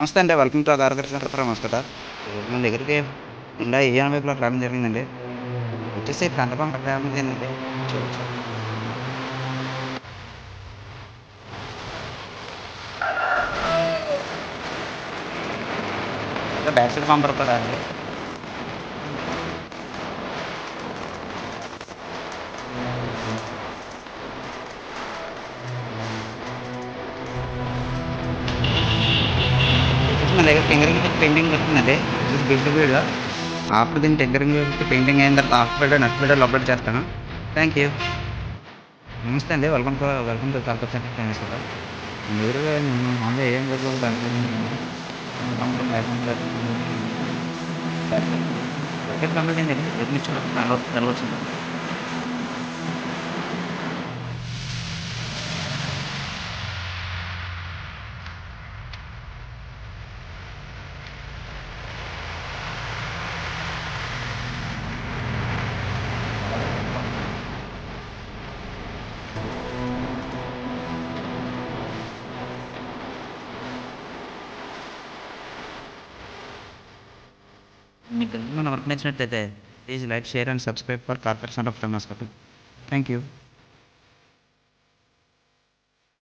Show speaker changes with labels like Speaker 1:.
Speaker 1: నమస్తే అండి. Welcome to అగారగర్ సెంటర్ ఫ్రమ్ హాస్పిటల్. ఈరోజు మన దగ్గరికి హుండాయ్ ఈ ప్లాట్ రావడం జరిగిందండి. వచ్చేసి ఫ్రంట్ బంపర్ డ్యామేజ్ అయిందండి. చూడొచ్చు. ఇంకా బ్యాక్ సైడ్ బంపర్ కూడా అండి. వచ్చేసి మన దగ్గర టింకరింగ్ విత్ పెయింటింగ్ వస్తుందండి. వచ్చేసి బిల్డ్ వీడియో ఆఫ్టర్ దీని టింకరింగ్ విత్ పెయింటింగ్ అయిన తర్వాత ఆఫ్ వీడియో నెక్స్ట్ వీడియోలో అప్లోడ్ చేస్తాను. Thank you. నమస్తే అండి. వెల్కమ్ టు అగారగర్ సెంటర్ ఫ్రమ్ హాస్పిటల్. మీరు ముందు ఏం జరుగుతుంది బకెట్ కంప్లీట్ అయిందండి. వచ్చింది. మీకు కనుక మన వర్క్ నచ్చినట్లయితే please like, share and subscribe for corporation of hospital. Thank you.